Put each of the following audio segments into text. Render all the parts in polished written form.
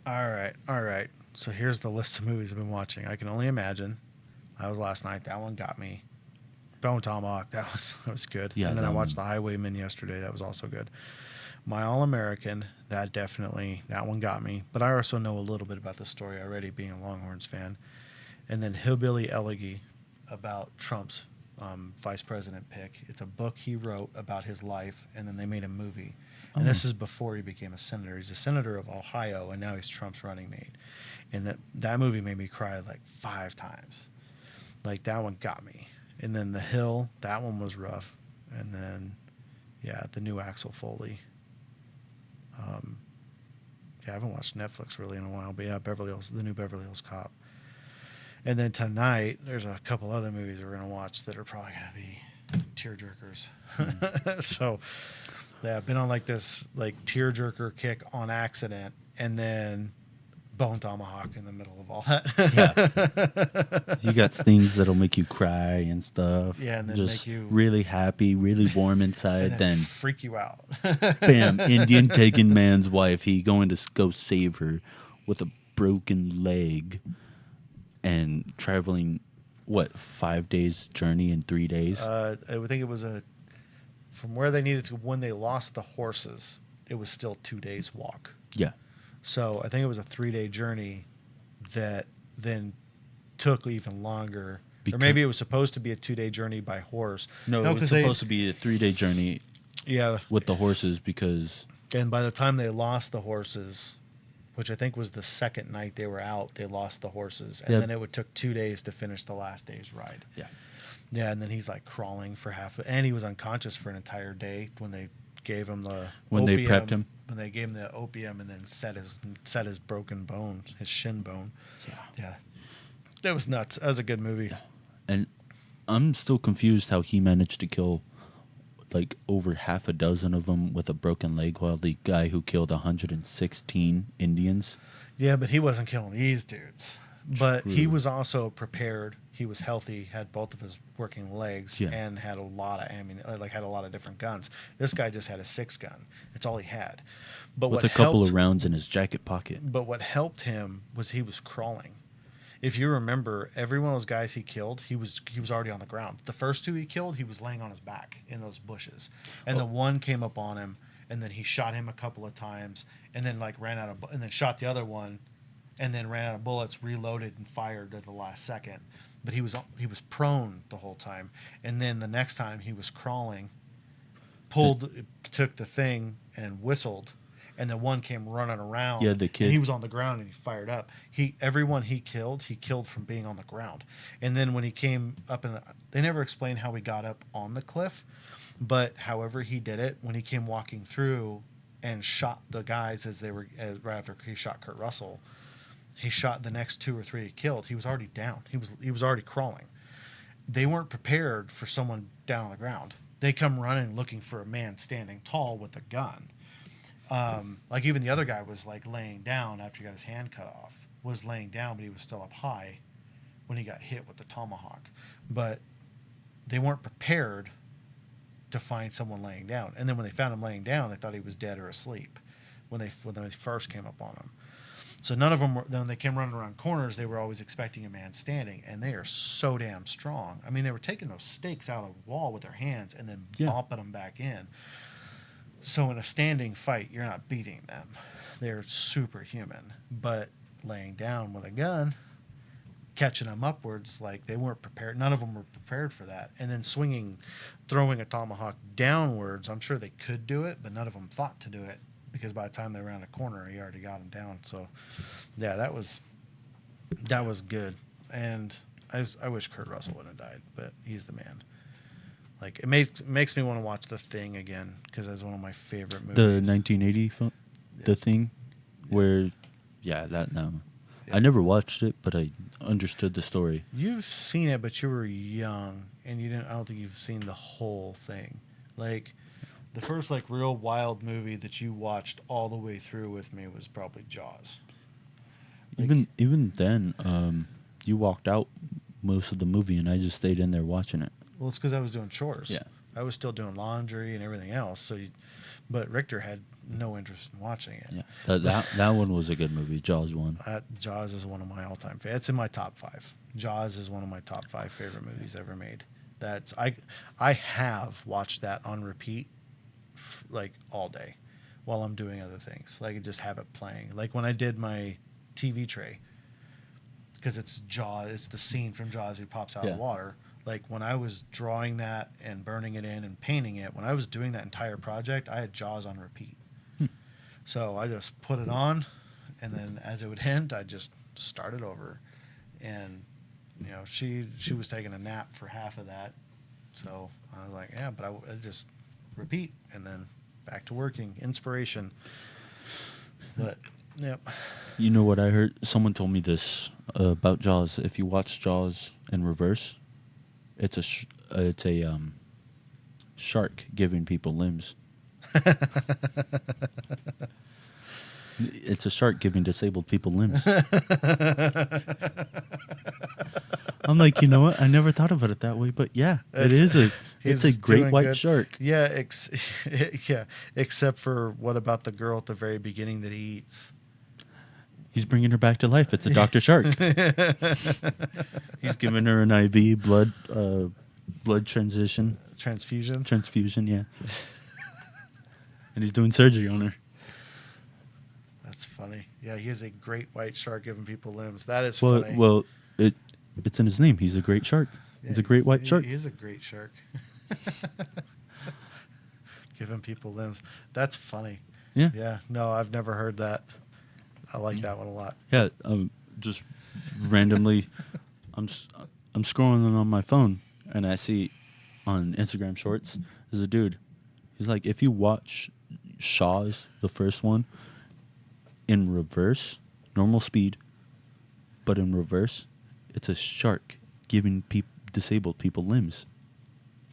All right, all right. So here's the list of movies I've been watching. I Can Only Imagine. That was last night. That one got me. Bone Tomahawk. That was good. Yeah, And then I that watched one. The Highwayman yesterday. That was also good. My All American. That one got me. But I also know a little bit about the story already, being a Longhorns fan. And then Hillbilly Elegy, about Trump's vice president pick. It's a book he wrote about his life, and then they made a movie. And Oh, this is before he became a senator. He's a senator of Ohio, and now he's Trump's running mate. And that movie made me cry like 5 times. Like that one got me. And then The Hill, that one was rough. And then, yeah, the new Axel Foley. Um, yeah, I haven't watched Netflix really in a while, but yeah, the new Beverly Hills Cop. And then tonight, there's a couple other movies we're gonna watch that are probably gonna be tearjerkers. So, yeah, I've been on like this like tearjerker kick on accident, and then Bone Tomahawk in the middle of all that. you got things that'll make you cry and stuff. Yeah, and then just make you really happy, really warm and inside. then Then, freak you out. bam, Indian taking man's wife. He going to go save her with a broken leg and traveling, what, 5 days journey in 3 days? I would think it was from where they needed to when they lost the horses. It was still 2 days walk. Yeah. So I think it was a 3-day journey that then took even longer. Or maybe it was supposed to be a 2-day journey by horse. No, it was supposed to be a 3-day journey Yeah. with the horses because And by the time they lost the horses, which I think was the second night they were out, they lost the horses. And Yep. then it took 2 days to finish the last day's ride. yeah. Yeah, and then he's like crawling for and he was unconscious for an entire day when they gave him the When they prepped him? When they gave him the opium and then set his broken bone, his shin bone. Yeah. That was nuts. That was a good movie. And I'm still confused how he managed to kill like over half a dozen of them with a broken leg while the guy who killed 116 Indians. Yeah, but he wasn't killing these dudes. But he True. was also prepared. He was healthy, had both of his working legs, Yeah. and had a lot of ammunition, like had a lot of different guns. This guy just had a 6-gun. That's all he had. But With what a couple helped, of rounds in his jacket pocket. But what helped him was he was crawling. If you remember, every one of those guys he killed, he was already on the ground. The first 2 he killed, he was laying on his back in those bushes, and the one came up on him, and then he shot him a couple of times, and then like and then shot the other one, and then ran out of bullets, reloaded, and fired at the last second. But he was prone the whole time, and then the next time he was crawling, took the thing and whistled. And the one came running around. Yeah, the kid. And he was on the ground and he fired up. Everyone he killed from being on the ground. And then when he came up they never explained how he got up on the cliff, but however he did it, when he came walking through and shot the guys right after he shot Kurt Russell, he shot the next 2 or 3 he killed. He was already down. He was already crawling. They weren't prepared for someone down on the ground. They come running looking for a man standing tall with a gun. Like even the other guy was like laying down after he got his hand cut off, was laying down, but he was still up high when he got hit with the tomahawk. But they weren't prepared to find someone laying down. And then when they found him laying down, they thought he was dead or asleep when they first came up on him. So none of them when they came running around corners, they were always expecting a man standing, and they are so damn strong. I mean, they were taking those stakes out of the wall with their hands and then bopping them back in. So in a standing fight, you're not beating them. They're superhuman. But laying down with a gun, catching them upwards, like they weren't prepared. None of them were prepared for that. And then throwing a tomahawk downwards, I'm sure they could do it, but none of them thought to do it because by the time they were around a corner, he already got them down. So, yeah, that was good. And I wish Kurt Russell wouldn't have died, but he's the man. Like it makes me want to watch The Thing again because that's one of my favorite movies. The 1980 film, Yeah. The Thing, where, that no, I never watched it, but I understood the story. You've seen it, but you were young, and you didn't. I don't think you've seen the whole thing. Like the first like real wild movie that you watched all the way through with me was probably Jaws. Like, Even then, you walked out most of the movie, and I just stayed in there watching it. well, it's because I was doing chores. Yeah. I was still doing laundry and everything else. but Richter had no interest in watching it. Yeah, that one was a good movie. Jaws 1. Jaws is one of my all-time favorites. It's in my top 5. Jaws is one of my top 5 favorite movies ever made. That's I have watched that on repeat like all day while I'm doing other things. Like I just have it playing. Like when I did my TV tray, because it's Jaws, it's the scene from Jaws who pops out of the water. Like when I was drawing that and burning it in and painting it, when I was doing that entire project, I had Jaws on repeat. So I just put it on, and then as it would end, I just started over. And you know, she was taking a nap for half of that, so I was like, yeah, but I just repeat, and then back to working. Inspiration. But yep. You know what I heard? Someone told me this about Jaws. If you watch Jaws in reverse, it's a shark giving people limbs. It's a shark giving disabled people limbs. I'm like, you know what? I never thought about it that way, but yeah, it's a great white shark. Yeah, yeah. Except for what about the girl at the very beginning that he eats? He's bringing her back to life. It's a Dr. Shark. He's giving her an IV blood transfusion, yeah. And he's doing surgery on her. That's funny. Yeah, he is a great white shark giving people limbs. That is funny. funny. Well, it's in his name. He's a great shark. Yeah, he's a great white shark. He is a great shark. Giving people limbs. That's funny. Yeah. Yeah. No, I've never heard that. I like that one a lot. Yeah. Just randomly, I'm scrolling on my phone and I see on Instagram Shorts there's a dude. He's like, if you watch Shaw's, the first one, in reverse, normal speed, but in reverse, it's a shark giving disabled people limbs.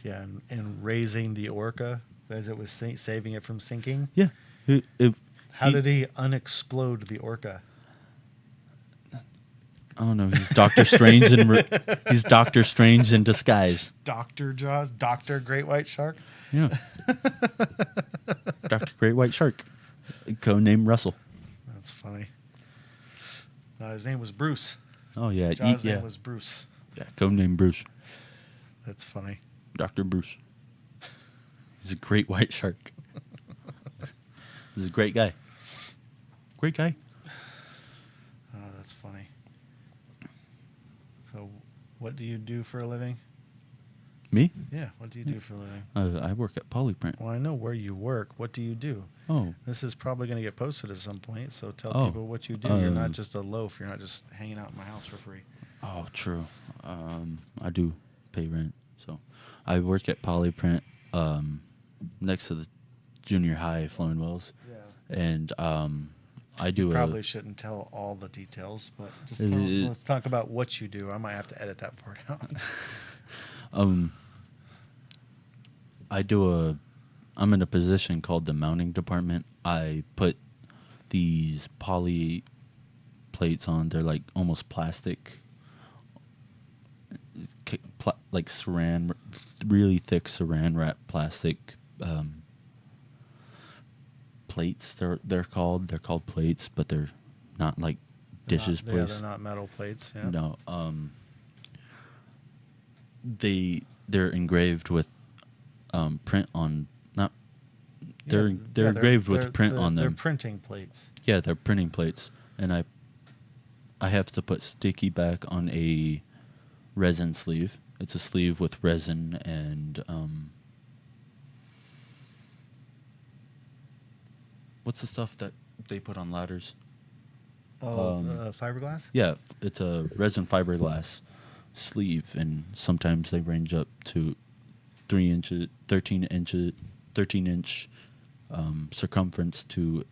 Yeah, and raising the orca as it was saving it from sinking. Yeah. How did he unexplode the orca? I don't know. He's Doctor Strange he's Doctor Strange in disguise. Dr. Jaws, Dr. Great White Shark. Yeah. Dr. Great White Shark, codename Russell. That's funny. His name was Bruce. Oh yeah, Jaws' name was Bruce. Yeah, codename Bruce. That's funny. Dr. Bruce. He's a great white shark. He's a great guy. Great guy. Oh, that's funny. So, what do you do for a living? Me? Yeah, what do you do for a living? I work at Polyprint. Well, I know where you work. What do you do? Oh. This is probably going to get posted at some point, so tell people what you do. You're not just a loaf. You're not just hanging out in my house for free. Oh, true. I do pay rent. So I work at Polyprint next to the junior high, Flowing Wells. Yeah. And I do probably shouldn't tell all the details, but just let's talk about what you do. I might have to edit that part out. I'm in a position called the mounting department. I put these poly plates on. They're like almost plastic, like saran, really thick saran wrap plastic plates. They're called plates, but they're not like dishes plates. Yeah, they're not metal plates. Yeah. No. They're engraved with print on they're engraved with print on them. They're printing plates. Yeah, they're printing plates, and I have to put sticky back on a resin sleeve. It's a sleeve with resin and what's the stuff that they put on ladders? Fiberglass? Yeah, it's a resin fiberglass sleeve, and sometimes they range up to 13 inch circumference to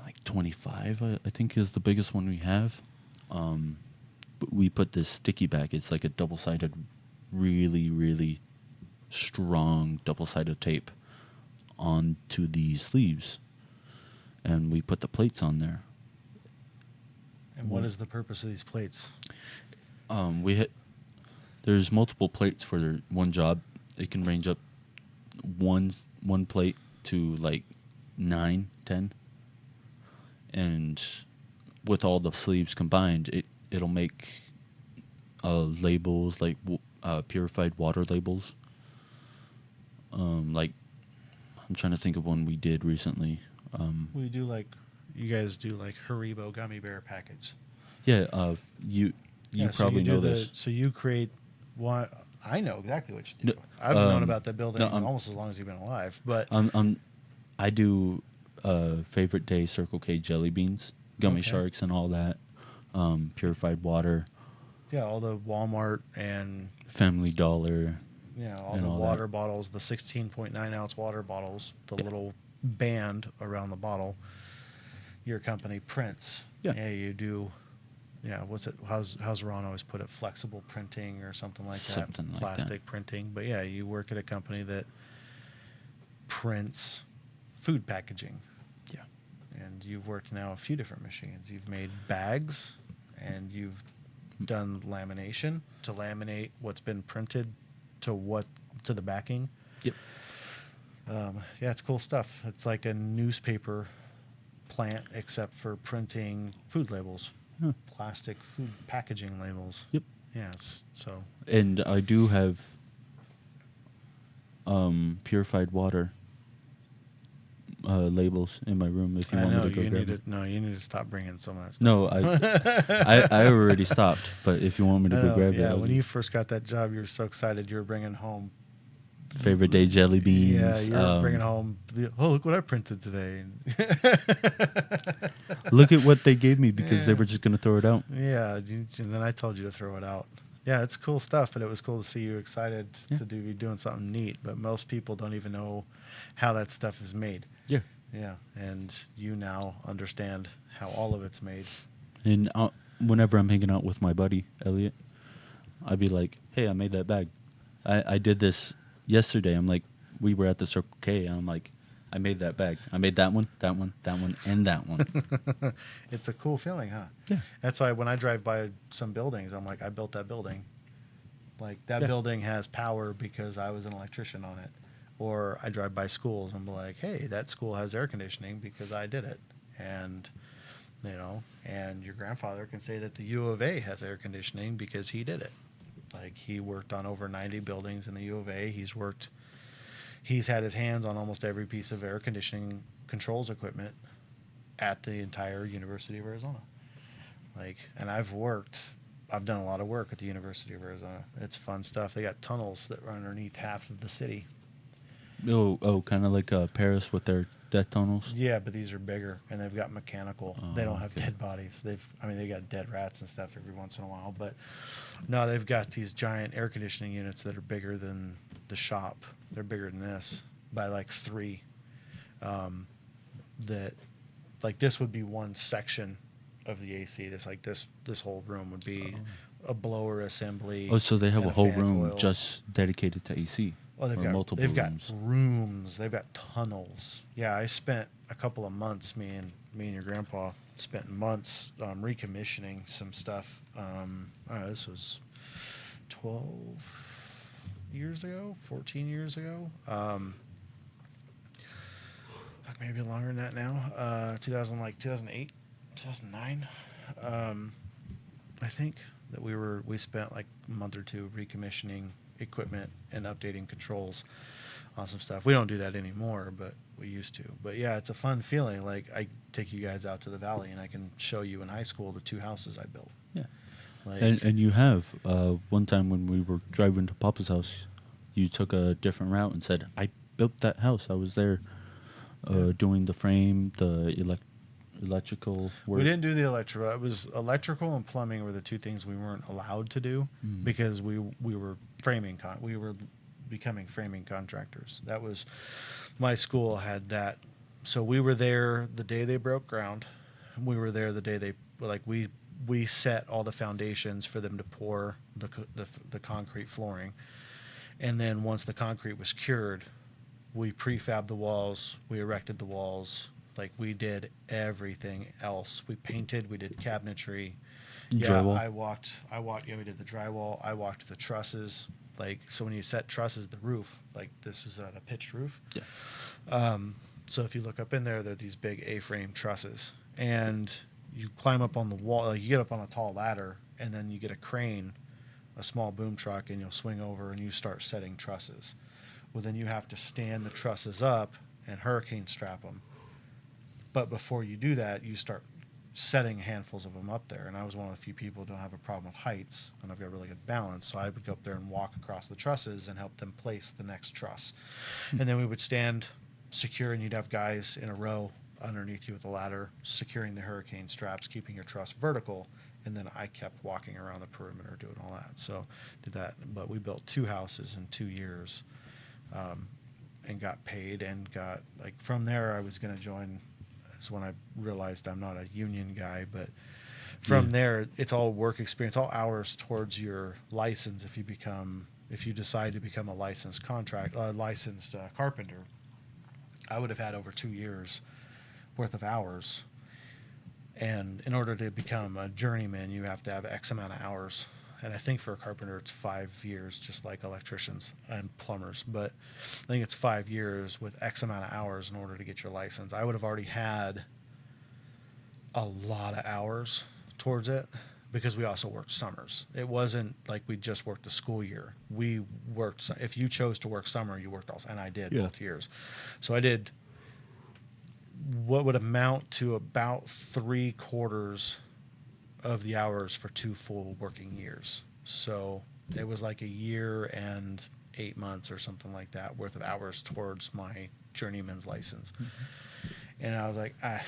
like 25, I think is the biggest one we have. But we put this sticky back. It's like a double-sided, really, really strong double-sided tape onto these sleeves, and we put the plates on there. And what is the purpose of these plates? There's multiple plates for one job. It can range up one plate to like 9, 10, and with all the sleeves combined, it'll make labels like purified water labels. Like I'm trying to think of one we did recently. We do like you guys do like Haribo gummy bear packets. Yeah, you So probably you do know this. So you create what I know exactly what you do. No, I've known about that building no, almost as long as you've been alive. But I do favorite day Circle K jelly beans, gummy Okay. sharks, and all that. Purified water, yeah, all the Walmart and Family Dollar. all And the all water that. bottles, the 16.9 ounce water bottles, the Yeah. little band around the bottle. Your company prints. Yeah. You do. Yeah, what's it? How's Ron always put it? Flexible printing or something like that. Something like that. Plastic printing. But yeah, you work at a company that prints food packaging. Yeah. And you've worked now a few different machines. You've made bags, and you've done lamination to laminate what's been printed to the backing. Yep. Yeah, it's cool stuff. It's like a newspaper plant, except for printing food labels, Huh. plastic food packaging labels. Yep. Yeah, so And I do have purified water labels in my room if you I want know me to go you grab need it. to. No, you need to stop bringing some of that stuff. No, I already stopped. But if you want me to go grab it, Yeah, I'll when do. you first got that job, you were so excited you were bringing home. Favorite day jelly beans. Yeah, you're bringing home. Look what I printed today. Look at what they gave me because they Yeah. were just gonna throw it out. Yeah, and then I told you to throw it out. Yeah, it's cool stuff, but it was cool to see you excited Yeah. to be doing something neat. But most people don't even know how that stuff is made. Yeah. Yeah, and you now understand how all of it's made. And whenever I'm hanging out with my buddy Elliot, I'd be like, "Hey, I made that bag. I did this yesterday." I'm like, we were at the Circle K, and I'm like, "I made that bag. I made that one, that one, that one, and that one." It's a cool feeling, huh? Yeah. That's why when I drive by some buildings, I'm like, I built that building. Like that Yeah. building has power because I was an electrician on it. Or I drive by schools and be like, hey, that school has air conditioning because I did it. And and your grandfather can say that the U of A has air conditioning because he did it. Like he worked on over 90 buildings in the U of A. He's had his hands on almost every piece of air conditioning controls equipment at the entire University of Arizona. And I've done a lot of work at the University of Arizona. It's fun stuff. They got tunnels that run underneath half of the city. Oh, kind of like Paris with their death tunnels. Yeah, but these are bigger, and they've got mechanical. They don't have okay. dead bodies. They got dead rats and stuff every once in a while, but no, they've got these giant air conditioning units that are bigger than the shop. They're bigger than this by like 3. That like this would be one section of the AC. This whole room would be a blower assembly. Oh, so they have and a whole fan room coil. just dedicated to AC. Well, or multiple they've rooms. got rooms. They've got tunnels. Yeah, I spent a couple of months. Me and your grandpa spent months recommissioning some stuff. This was 12 years ago, 14 years ago. Maybe longer than that now. 2008, 2009. I think that we spent like a month or two recommissioning equipment and updating controls on some stuff. We don't do that anymore, but we used to. But yeah, it's a fun feeling. Like I take you guys out to the valley and I can show you in high school the 2 houses I built. Yeah. Like, And you have one time when we were driving to Papa's house, you took a different route and said, "I built that house. I was there doing the frame, the electrical work." we didn't do the electrical. It was electrical and plumbing were the 2 things we weren't allowed to do because we were we were becoming framing contractors. That was my school had that. So we were there the day they broke ground. We were there the day they we set all the foundations for them to pour the concrete flooring. And then once the concrete was cured, we prefabbed the walls, we erected the walls, like we did everything else. We painted, we did cabinetry. Drywall. I walked, we did the drywall, I walked the trusses. Like, so when you set trusses, the roof, like this was at a pitched roof. Yeah. So if you look up in there, there are these big A-frame trusses, and you climb up on the wall. Like you get up on a tall ladder, and then you get a crane, a small boom truck, and you'll swing over and you start setting trusses. Well, then you have to stand the trusses up and hurricane strap them. But before you do that, you start setting handfuls of them up there. And I was one of the few people who don't have a problem with heights, and I've got really good balance. So I would go up there and walk across the trusses and help them place the next truss. And then we would stand secure, and you'd have guys in a row underneath you with a ladder securing the hurricane straps, keeping your truss vertical. And then I kept walking around the perimeter doing all that. So did that. But we built 2 houses in 2 years, and got paid, and got, like, from there I was going to join. That's when I realized I'm not a union guy, but from there it's all work experience, all hours towards your license. If you decide to become a licensed carpenter, I would have had over 2 years worth of hours. And in order to become a journeyman, you have to have X amount of hours. And I think for a carpenter, it's 5 years, just like electricians and plumbers. But I think it's 5 years with X amount of hours in order to get your license. I would have already had a lot of hours towards it, because we also worked summers. It wasn't like we just worked the school year. We worked, if you chose to work summer, you worked also, and I did both years. So I did what would amount to about 3/4 of the hours for 2 full working years. So it was like a year and 8 months or something like that worth of hours towards my journeyman's license. And I was like, I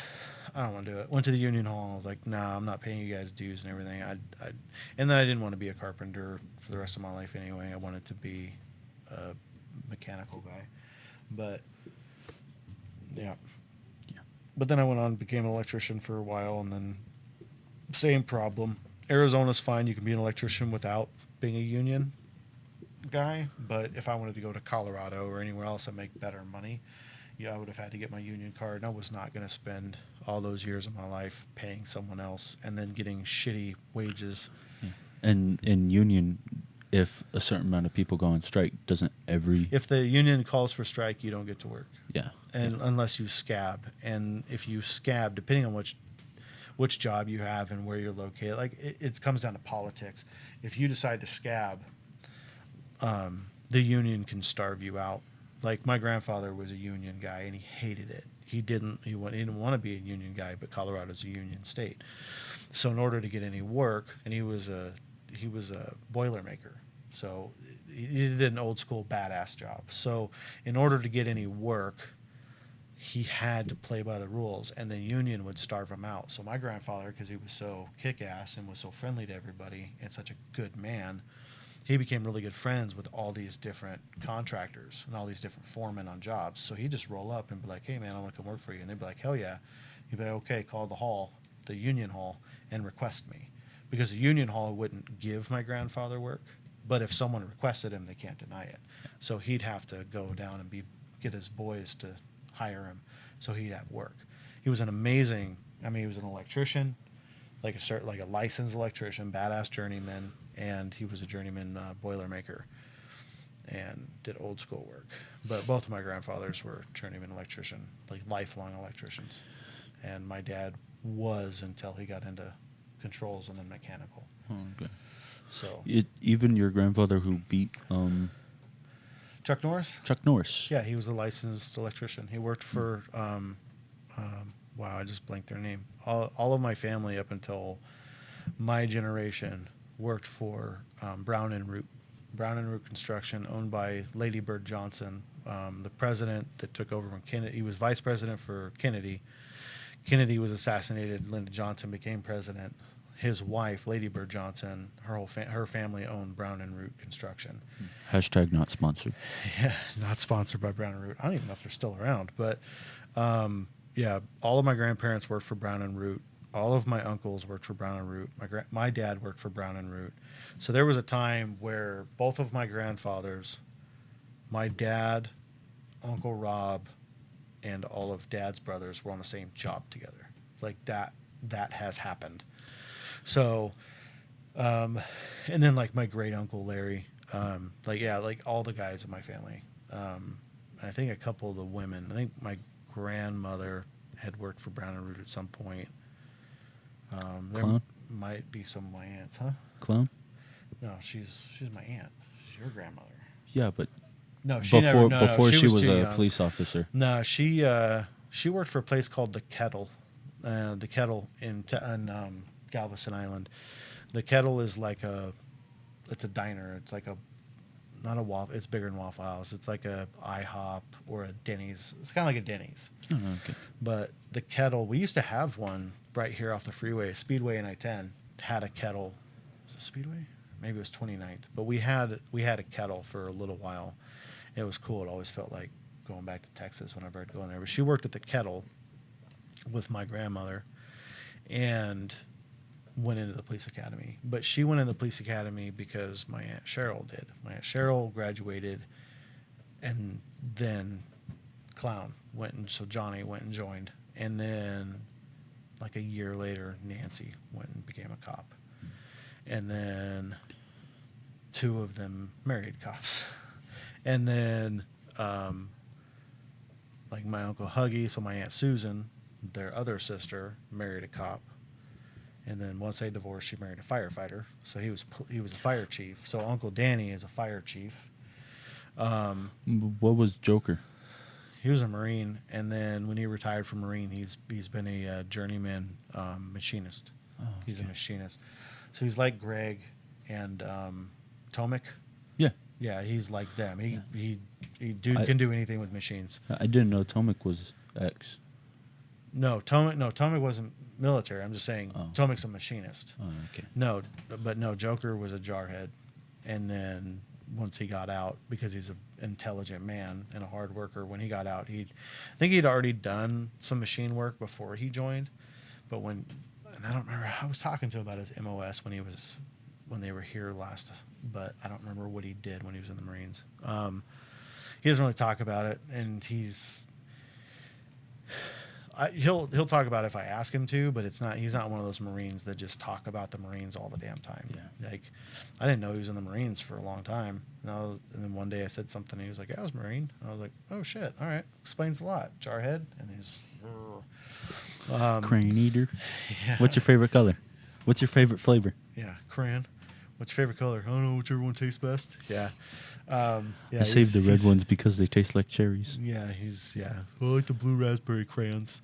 don't want to do it. Went to the union hall, and I was like, nah, I'm not paying you guys dues and everything. And then I didn't want to be a carpenter for the rest of my life anyway. I wanted to be a mechanical guy. But yeah. But then I went on and became an electrician for a while, and then same problem. Arizona's fine. You can be an electrician without being a union guy. But if I wanted to go to Colorado or anywhere else and make better money, I would have had to get my union card. And I was not going to spend all those years of my life paying someone else and then getting shitty wages. And in union, if a certain amount of people go on strike, doesn't every... If the union calls for strike, you don't get to work. Yeah. And unless you scab. And if you scab, depending on which job you have and where you're located, like it comes down to politics. If you decide to scab, the union can starve you out. Like my grandfather was a union guy, and he hated it. He didn't want to be a union guy, but Colorado's a union state. So in order to get any work, and he was a Boilermaker. So he did an old school badass job. So in order to get any work, he had to play by the rules, and the union would starve him out. So my grandfather, because he was so kick-ass and was so friendly to everybody and such a good man, he became really good friends with all these different contractors and all these different foremen on jobs. So he'd just roll up and be like, hey, man, I want to come work for you. And they'd be like, hell yeah. He'd be like, okay, call the union hall, and request me. Because the union hall wouldn't give my grandfather work, but if someone requested him, they can't deny it. So he'd have to go down and get his boys to hire him, so he'd have work. He was he was an electrician, like a licensed electrician, badass journeyman, and he was a journeyman Boilermaker, and did old school work. But both of my grandfathers were journeyman electrician, like lifelong electricians, and my dad was until he got into controls and then mechanical. Oh, okay. So even your grandfather who beat Chuck Norris? Chuck Norris. Yeah, he was a licensed electrician. He worked for wow, I just blanked their name. All of my family up until my generation worked for Brown and Root Construction, owned by Lady Bird Johnson, the president that took over when Kennedy. He was vice president for Kennedy. Kennedy was assassinated. Lyndon Johnson became president. His wife, Lady Bird Johnson, her family owned Brown and Root Construction. Hashtag not sponsored. Yeah, not sponsored by Brown and Root. I don't even know if they're still around, but yeah, all of my grandparents worked for Brown and Root. All of my uncles worked for Brown and Root. My dad worked for Brown and Root. So there was a time where both of my grandfathers, my dad, Uncle Rob, and all of Dad's brothers were on the same job together. Like that has happened. So, and then like my great uncle Larry, like all the guys in my family. I think a couple of the women. I think my grandmother had worked for Brown and Root at some point. There Clone? might be some of my aunts, huh? Clone? No, she's my aunt. She's your grandmother. Yeah, but No, she never. No, before she was too a young. police officer. No, she worked for a place called the Kettle, in Galveston Island. The Kettle is like it's a diner. It's like not a waffle. It's bigger than Waffle House. It's like a IHOP or a Denny's. It's kind of like a Denny's. Oh, okay. But the Kettle, we used to have one right here off the freeway. Speedway and I-10 had a Kettle. Was it Speedway? Maybe it was 29th. But we had a Kettle for a little while. It was cool. It always felt like going back to Texas whenever I'd go in there. But she worked at the Kettle with my grandmother and went into the police academy. But she went into the police academy because my Aunt Cheryl did. My Aunt Cheryl graduated, and then so Johnny went and joined. And then like a year later, Nancy went and became a cop. And then two of them married cops. And then like my Uncle Huggy, so my Aunt Susan, their other sister, married a cop. And then once they divorced, she married a firefighter. So he was a fire chief. So Uncle Danny is a fire chief. What was Joker? He was a Marine, and then when he retired from Marine, he's been a journeyman machinist. Oh, He's a okay. machinist. So he's like Greg and Tomic. Yeah. Yeah, he's like them. He I- can do anything with machines. I didn't know Tomic was X. No, Tomic wasn't military. I'm just saying Oh. Tomic's a machinist. Oh, okay. No, Joker was a jarhead, and then once he got out, because he's an intelligent man and a hard worker, when he got out, I think he'd already done some machine work before he joined, but and I don't remember. I was talking to him about his MOS when they were here last, but I don't remember what he did when he was in the Marines. He doesn't really talk about it, and he'll talk about it if I ask him to, but he's not one of those Marines that just talk about the Marines all the damn time. Yeah. Like, I didn't know he was in the Marines for a long time. And then one day I said something, and he was like, "Yeah, I was Marine." I was like, "Oh shit, all right, explains a lot." Jarhead, and he's Crane eater. yeah. What's your favorite color? What's your favorite flavor? Yeah, crayon. What's your favorite color? I don't know, whichever one tastes best. Yeah. Yeah, I saved the red he's- ones because they taste like cherries. Yeah, I like the blue raspberry crayons.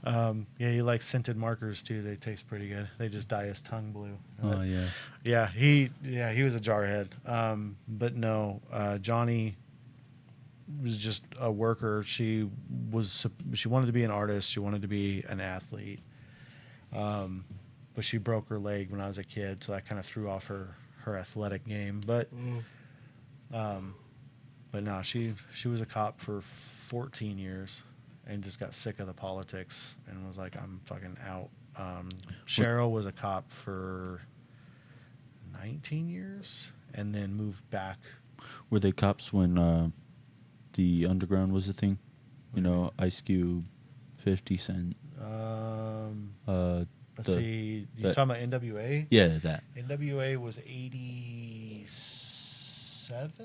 Yeah, he likes scented markers too. They taste pretty good. They just dye his tongue blue. Oh, yeah. Yeah, he was a jarhead. But no, Johnny was just a worker. She wanted to be an artist. She wanted to be an athlete. But she broke her leg when I was a kid, so that kind of threw off her athletic game. But no, she was a cop for 14 years and just got sick of the politics and was like, I'm fucking out. Cheryl was a cop for 19 years and then moved back. Were they cops when the underground was a thing? You know, Ice Cube, 50 Cent. Let's see. You talking about NWA? Yeah, that. NWA was 87?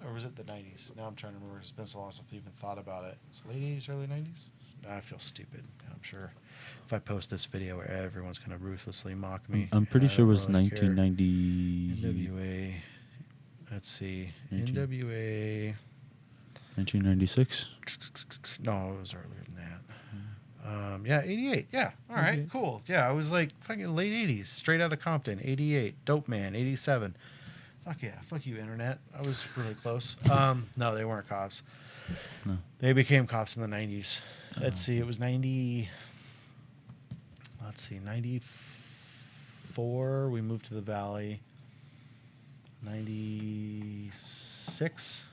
Or was it the 90s? Now I'm trying to remember. It's been so long since I've even thought about it. It's late 80s, early 90s? I feel stupid. I'm sure if I post this video, everyone's going to ruthlessly mock me. I'm pretty sure it was really care. 1990. NWA. Let's see. 19 NWA. 1996. No, it was earlier than that. Yeah, 88. Yeah. All right, cool. Yeah, I was like fucking late 80s, straight out of Compton. 88. Dope Man, 87. Fuck yeah. Fuck you, Internet. I was really close. No, they weren't cops. No. They became cops in the 90s. Let's see. It was 94. We moved to the Valley. 96.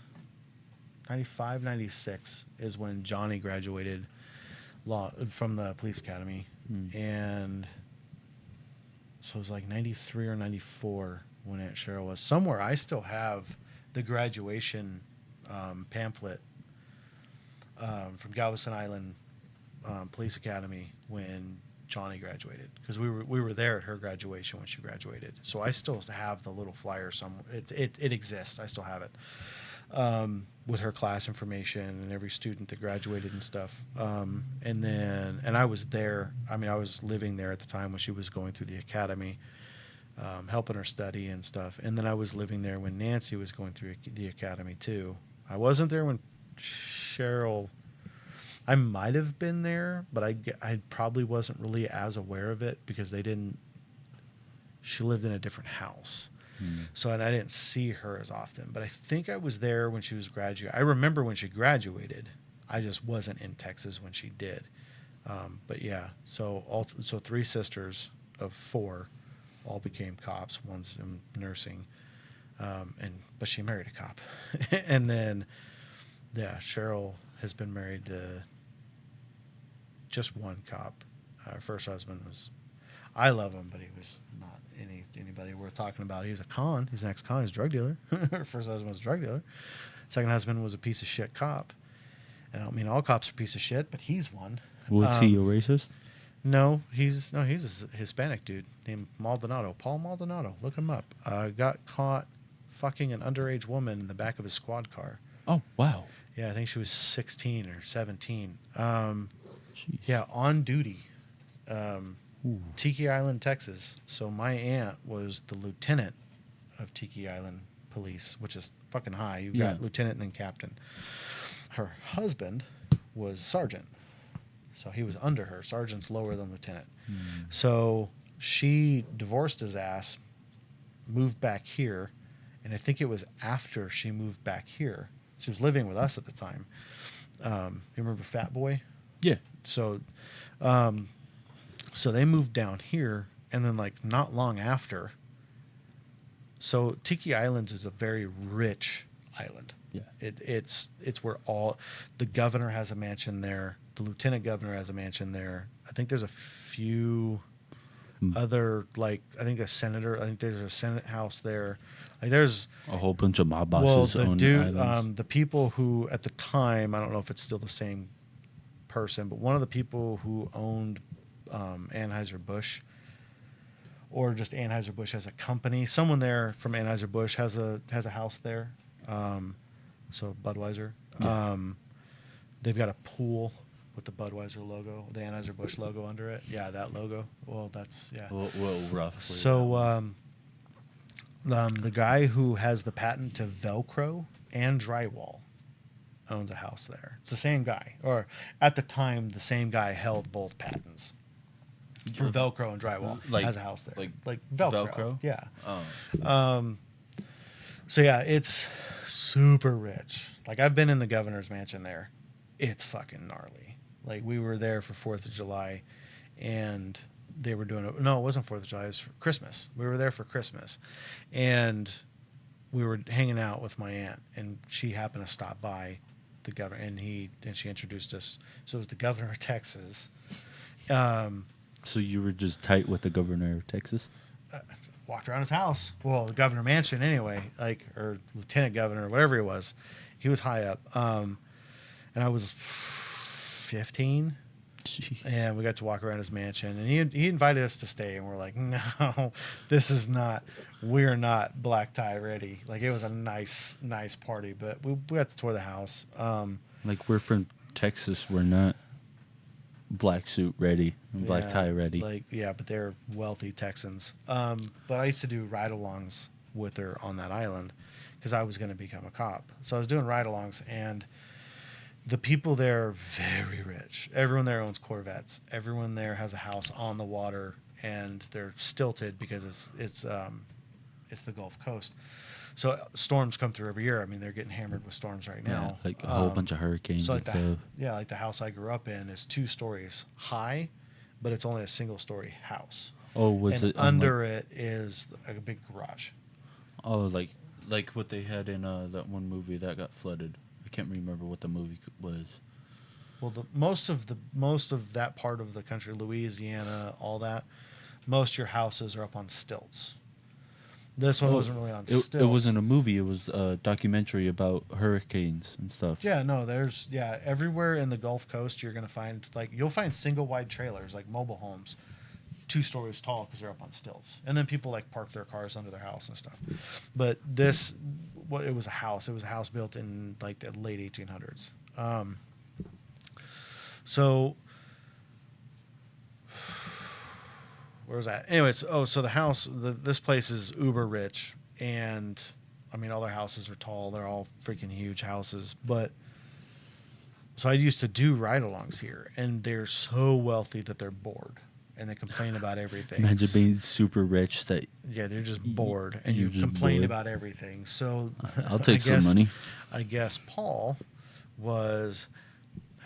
95, 96 is when Johnny graduated law from the police academy. And so it was like 93 or 94 when Aunt Cheryl was. Somewhere I still have the graduation pamphlet from Galveston Island Police Academy when Johnny graduated, because we were there at her graduation when she graduated. So I still have the little flyer somewhere. It exists. I still have it, with her class information and every student that graduated and stuff. And I was there. I mean, I was living there at the time when she was going through the academy, helping her study and stuff. And then I was living there when Nancy was going through the academy too. I wasn't there when Cheryl. I might have been there, but I probably wasn't really as aware of it because they didn't. She lived in a different house, so and I didn't see her as often. But I think I was there when she was graduating. I remember when she graduated. I just wasn't in Texas when she did. But yeah, so 3 sisters of 4 all became cops. One's in nursing, but she married a cop, and then yeah, Cheryl has been married to just one cop. Her first husband was, I love him, but he was not anybody worth talking about. He's a con. He's an ex-con. He's a drug dealer. Her first husband was a drug dealer. Second husband was a piece of shit cop. And I don't mean all cops are a piece of shit, but he's one. Was he a racist? No, he's a Hispanic dude named Maldonado. Paul Maldonado. Look him up. Got caught fucking an underage woman in the back of his squad car. Oh, wow. Yeah, I think she was 16 or 17. Jeez. Yeah, on duty. Tiki Island, Texas. So my aunt was the lieutenant of Tiki Island Police, which is fucking high. You've got lieutenant and then captain. Her husband was sergeant. So he was under her. Sergeant's lower than lieutenant. So she divorced his ass, moved back here, and I think it was after she moved back here. She was living with us at the time. You remember Fat Boy? Yeah. So, so they moved down here, and then like not long after. So Tiki Islands is a very rich island. Yeah. It's where all the governor has a mansion there. The lieutenant governor has a mansion there. I think there's a few other, like, I think a senator. I think there's a Senate house there. Like there's a whole bunch of mob bosses own islands. The people who at the time, I don't know if it's still the same person, but one of the people who owned Anheuser-Busch, or just Anheuser-Busch as a company, someone there from Anheuser-Busch has a house there. So Budweiser. Yeah. They've got a pool with the Budweiser logo, the Anheuser-Busch logo under it. Yeah, that logo. Well, that's, yeah. Well, roughly. So the guy who has the patent to Velcro and drywall owns a house there. It's the same guy. Or at the time, the same guy held both patents. For Velcro and drywall. Has a house there. Like Velcro. Yeah. Oh. So yeah, it's super rich. Like I've been in the governor's mansion there. It's fucking gnarly. Like we were there for 4th of July, and they were doing it. No, it wasn't 4th of July. It was for Christmas. We were there for Christmas, and we were hanging out with my aunt, and she happened to stop by the governor, and she introduced us. So it was the governor of Texas. So you were just tight with the governor of Texas? Walked around his house. Well, the governor mansion anyway, like, or lieutenant governor, whatever he was. He was high up. And I was 15. Jeez. And we got to walk around his mansion, and he invited us to stay, and we're like, no, we're not black tie ready. Like it was a nice party, but we got to tour the house. Like we're from Texas, we're not black suit ready, black tie ready. Like but they're wealthy Texans. But I used to do ride-alongs with her on that island because I was going to become a cop. So I was doing ride-alongs, and the people there are very rich. Everyone there owns Corvettes. Everyone there has a house on the water, and they're stilted because it's the Gulf Coast. So storms come through every year. I mean, they're getting hammered with storms right now. Yeah, like a whole bunch of hurricanes. So like the house I grew up in is 2 stories high, but it's only a single-story house. Oh, was and it under it is a big garage? Oh, like what they had in that one movie that got flooded. I can't remember what the movie was. Well, most of that part of the country, Louisiana, all that, most of your houses are up on stilts. This one Oh, wasn't really on it stilts. wasn't a movie. It was a documentary about hurricanes and stuff. Yeah, no, there's everywhere in the Gulf Coast you're gonna find you'll find single wide trailers like mobile homes, 2 stories tall because they're up on stilts, and then people like park their cars under their house and stuff. But this, it was a house. It was a house built in like the late 1800s. So where was that? Anyways, so the house, this place is uber rich, and I mean all their houses are tall. They're all freaking huge houses, but. So I used to do ride-alongs here, and they're so wealthy that they're bored, and they complain about everything. Imagine being super rich that Yeah, they're just bored, and you're you just complain bored. about everything. So I'll take some money. I guess Paul was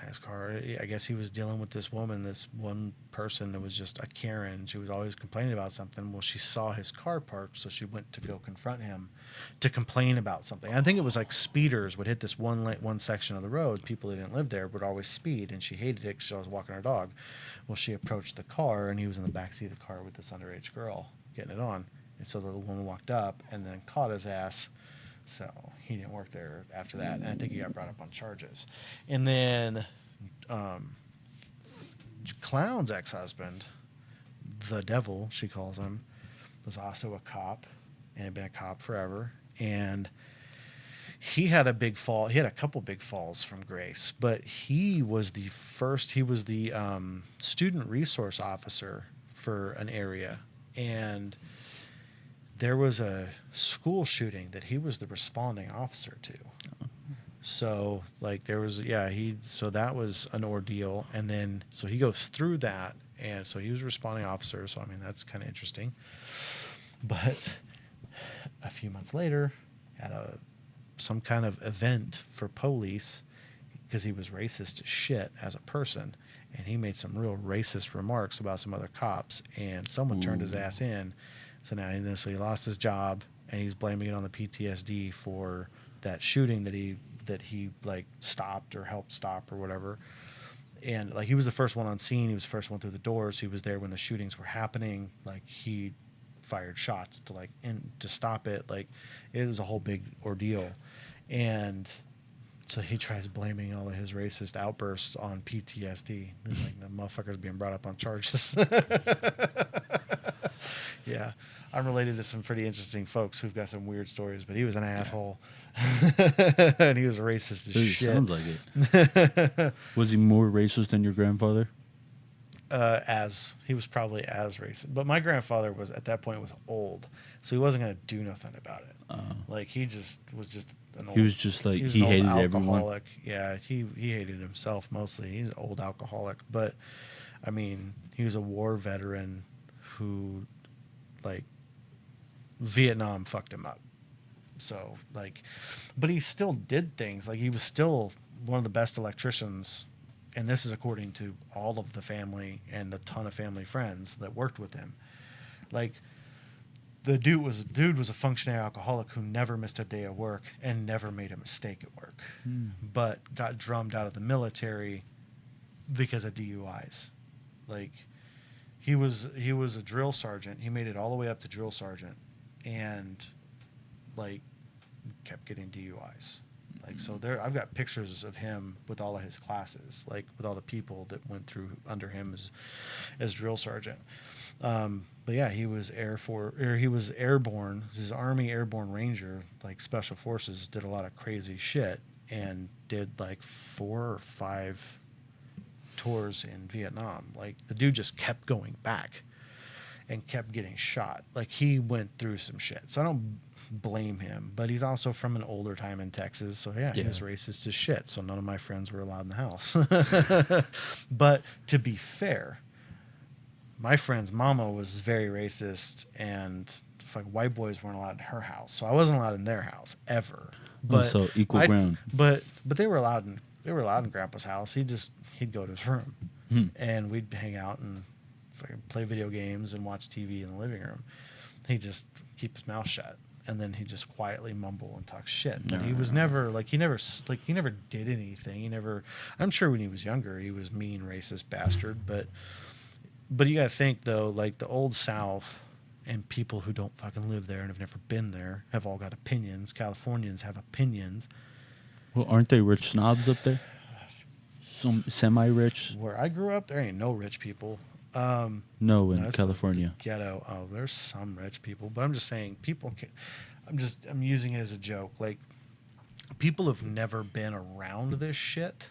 his car. I guess he was dealing with this woman, this one person that was just a Karen. She was always complaining about something. Well, she saw his car parked, so she went to go confront him to complain about something. I think it was like speeders would hit this one section of the road. People that didn't live there would always speed, and she hated it because she was walking her dog. Well, she approached the car, and he was in the backseat of the car with this underage girl getting it on. And so the woman walked up and then caught his ass. So he didn't work there after that, and I think he got brought up on charges. And then Clown's ex-husband, the devil, she calls him, was also a cop and had been a cop forever. And he had a big fall. He had a couple big falls from grace, but he was the student resource officer for an area. And there was a school shooting that he was the responding officer to. So like there was, so that was an ordeal. And then, so he goes through that. And so he was a responding officer. So, I mean, that's kind of interesting. But a few months later, had some kind of event for police because he was racist as shit as a person. And he made some real racist remarks about some other cops. And someone turned his ass in. So now so he lost his job, and he's blaming it on the PTSD for that shooting that he like stopped or helped stop or whatever. And like he was the first one on scene. He was the first one through the doors. He was there when the shootings were happening. Like he fired shots to stop it. Like it was a whole big ordeal. And so he tries blaming all of his racist outbursts on PTSD. He's like, the motherfucker's being brought up on charges. Yeah, I'm related to some pretty interesting folks who've got some weird stories, but he was an asshole. And he was racist as shit. Sounds like it. Was he more racist than your grandfather? He was probably as racist. But my grandfather at that point was old, so he wasn't going to do nothing about it. Like he was just an old. He was just like he he hated alcoholic. everyone. Yeah, he hated himself mostly. He's an old alcoholic, but I mean, he was a war veteran who, like, Vietnam fucked him up. So like, but he still did things. Like he was still one of the best electricians. And this is according to all of the family and a ton of family friends that worked with him. Like, the dude was a functioning alcoholic who never missed a day of work and never made a mistake at work, but got drummed out of the military because of DUIs. Like, he was a drill sergeant. He made it all the way up to drill sergeant, and like kept getting DUIs. Like, so I've got pictures of him with all of his classes, like with all the people that went through under him as drill sergeant. But yeah, he was he was airborne. His Army Airborne Ranger, like Special Forces, did a lot of crazy shit and did like 4 or 5 tours in Vietnam. Like the dude just kept going back and kept getting shot. Like he went through some shit. So I don't blame him, but he's also from an older time in Texas. So yeah, he was racist as shit. So none of my friends were allowed in the house. But to be fair, my friend's mama was very racist, and like white boys weren't allowed in her house. So I wasn't allowed in their house ever. But so equal ground. But they were allowed in Grandpa's house. He'd go to his room, and we'd hang out and play video games and watch TV in the living room. He'd just keep his mouth shut, and then he'd just quietly mumble and talk shit. But he was never he never did anything. I'm sure when he was younger, he was mean, racist bastard. But you gotta think though, like the old South, and people who don't fucking live there and have never been there have all got opinions. Californians have opinions. Well, aren't they rich snobs up there? Some semi-rich? Where I grew up, there ain't no rich people. No, in that's California. the ghetto. Oh, there's some rich people, but I'm just saying people can, I'm using it as a joke. Like, people have never been around this shit,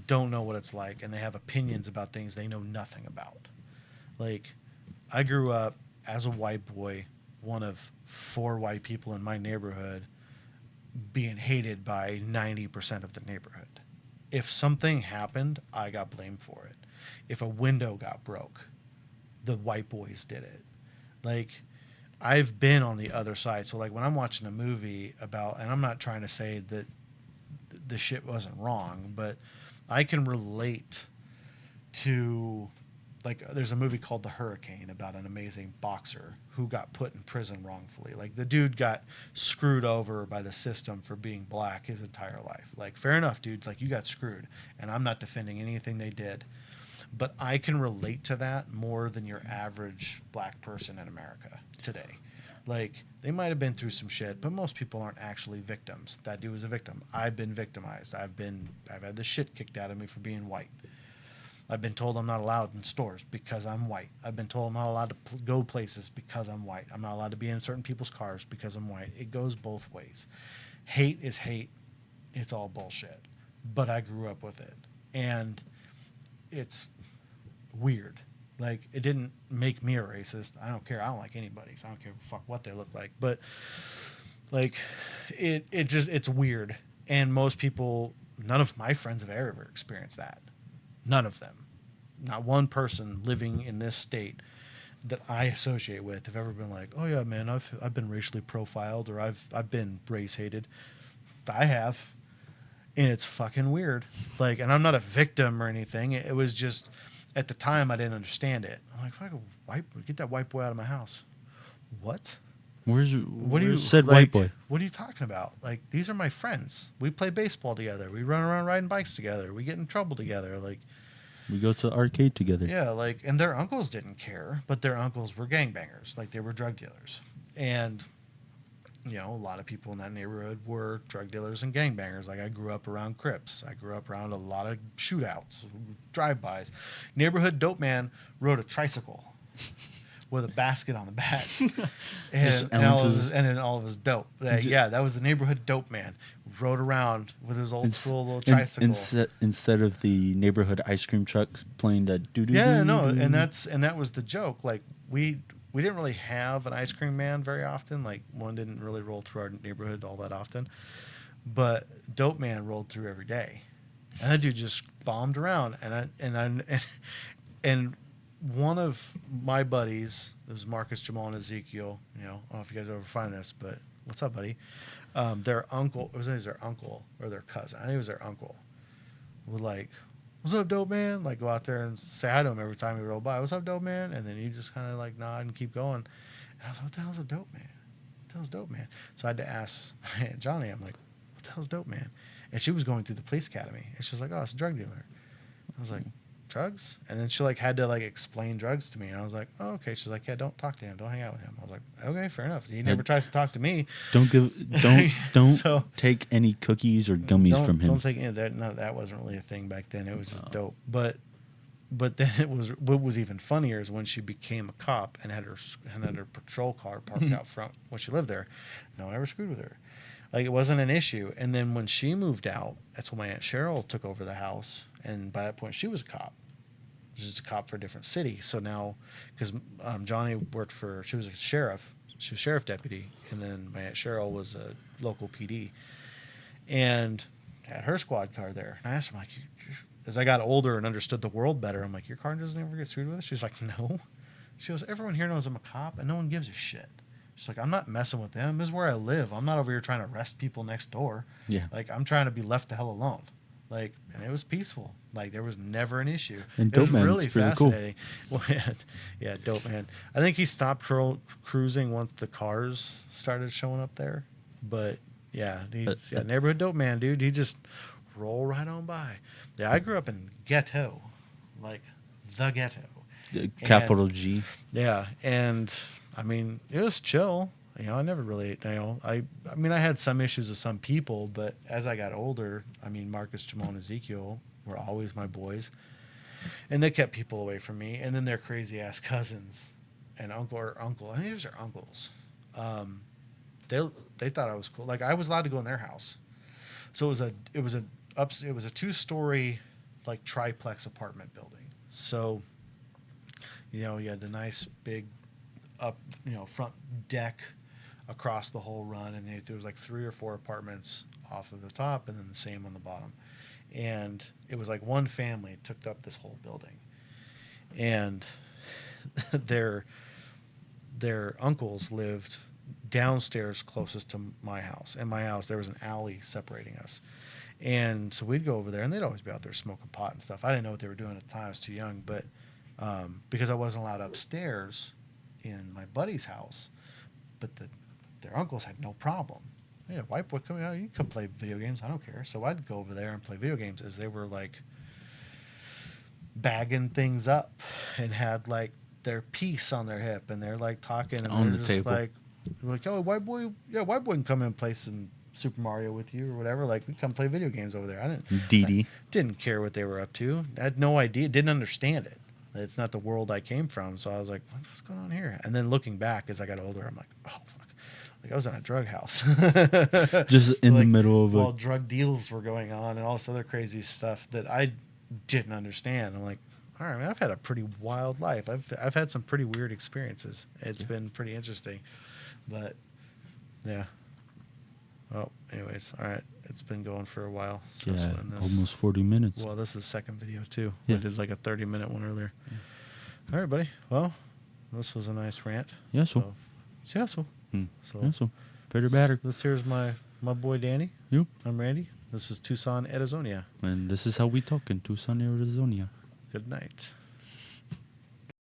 don't know what it's like, and they have opinions about things they know nothing about. Like, I grew up as a white boy, one of 4 white people in my neighborhood, being hated by 90% of the neighborhood. If something happened, I got blamed for it. If a window got broke, the white boys did it. Like, I've been on the other side. So, like, when I'm watching a movie about, and I'm not trying to say that the shit wasn't wrong, but I can relate to, like, there's a movie called The Hurricane about an amazing boxer who got put in prison wrongfully. Like, the dude got screwed over by the system for being black his entire life. Like, fair enough, dude. Like, you got screwed. And I'm not defending anything they did. But I can relate to that more than your average black person in America today. Like, they might have been through some shit, but most people aren't actually victims. That dude was a victim. I've been victimized. I've had the shit kicked out of me for being white. I've been told I'm not allowed in stores because I'm white. I've been told I'm not allowed to go places because I'm white. I'm not allowed to be in certain people's cars because I'm white. It goes both ways. Hate is hate. It's all bullshit. But I grew up with it. And it's weird. Like, it didn't make me a racist. I don't care. I don't like anybody. So I don't care fuck what they look like. But, like, it's weird. And most people, none of my friends have ever experienced that. None of them. Not one person living in this state that I associate with have ever been like, oh yeah, man, I've been racially profiled, or I've been race hated. I have. And it's fucking weird. Like, and I'm not a victim or anything. It was just, at the time, I didn't understand it. I'm like, fuck, get that white boy out of my house. What? Where's Like, white boy? What are you talking about? Like, these are my friends. We play baseball together. We run around riding bikes together. We get in trouble together. Like, We go to the arcade together. yeah, like, and their uncles didn't care, but their uncles were gangbangers. Like, they were drug dealers. And, you know, a lot of people in that neighborhood were drug dealers and gangbangers. Like, I grew up around Crips. I grew up around a lot of shootouts, drive-bys. Neighborhood dope man rode a tricycle with a basket on the back, and all of his dope. Yeah, that was the neighborhood dope man. Rode around with his old school little tricycle. Instead of the neighborhood ice cream trucks playing that doo doo. Yeah, no, and that was the joke. Like, we didn't really have an ice cream man very often. Like, one didn't really roll through our neighborhood all that often, but dope man rolled through every day, and that dude just bombed around. And one of my buddies, it was Marcus, Jamal, and Ezekiel. You know, I don't know if you guys ever find this, but what's up, buddy? Their uncle, it was their uncle or their cousin. I think it was their uncle. Would like, what's up, dope man? Like, go out there and say hi to him every time he rolled by. What's up, dope man? And then he just kind of like nod and keep going. And I was like, what the hell's a dope man? What the hell's dope man? So I had to ask my Aunt Johnny. I'm like, what the hell's dope man? And she was going through the police academy, and she was like, oh, it's a drug dealer. I was like, drugs? And then she like had to like explain drugs to me, and I was like, oh, okay. She's like, yeah, don't talk to him, don't hang out with him. I was like, okay, fair enough. He never tries to talk to me. Don't so, take any cookies or gummies from him. Don't take any of that. No, that wasn't really a thing back then. It was just dope. But then it was, what was even funnier is when she became a cop and had her patrol car parked out front when she lived there. No one ever screwed with her. Like, it wasn't an issue. And then when she moved out, that's when my Aunt Cheryl took over the house, and by that point she was a cop. She was a cop for a different city. So now, because Johnny worked for, she was a sheriff. She was a sheriff deputy. And then my Aunt Cheryl was a local PD. And had her squad car there. And I asked her, like, as I got older and understood the world better, I'm like, your car doesn't ever get screwed with us? She's like, no. She goes, everyone here knows I'm a cop, and no one gives a shit. She's like, I'm not messing with them. This is where I live. I'm not over here trying to arrest people next door. Yeah. Like, I'm trying to be left the hell alone. Like, and it was peaceful. Like, there was never an issue. And Dope Man really fascinating. Cool. Well, yeah, Dope Man. I think he stopped cruising once the cars started showing up there. But yeah, neighborhood Dope Man, dude. He just roll right on by. Yeah, I grew up in ghetto, like the ghetto. Capital G. Yeah, and I mean, it was chill. I never really, I mean, I had some issues with some people, but as I got older, I mean, Marcus, Jamal, and Ezekiel were always my boys, and they kept people away from me. And then their crazy ass cousins and uncle, I think it was their uncles. They thought I was cool. Like I was allowed to go in their house, so it was a 2-story like triplex apartment building. So you had the nice big up front deck across the whole run, and there was like 3 or 4 apartments off of the top and then the same on the bottom, and it was like one family took up this whole building, and their uncles lived downstairs closest to my house. And my house, there was an alley separating us, and so we'd go over there, and they'd always be out there smoking pot and stuff. I didn't know what they were doing at the time. I was too young, but because I wasn't allowed upstairs in my buddy's house, but their uncles had no problem. Yeah, white boy, come out, you come play video games. I don't care. So I'd go over there and play video games as they were like bagging things up and had like their piece on their hip, and they're like talking, and on they're the just table. like, oh, white boy can come in and play some Super Mario with you or whatever. Like, we come play video games over there. I didn't care what they were up to. I had no idea. Didn't understand it. It's not the world I came from. So I was like, what's going on here? And then looking back as I got older, I'm like, oh, fuck. Like I was in a drug house. Just in the middle of while drug deals were going on and all this other crazy stuff that I didn't understand. I'm like, all right, man, I've had a pretty wild life. I've had some pretty weird experiences. It's been pretty interesting. But, yeah. Well, anyways, all right. It's been going for a while. So yeah, almost 40 minutes. Well, this is the second video, too. Yeah. We did like a 30-minute one earlier. Yeah. All right, buddy. Well, this was a nice rant. Yeah, so. So, better, better. This here's my boy, Danny. Yep. I'm Randy. This is Tucson, Arizona. And this is how we talk in Tucson, Arizona. Good night.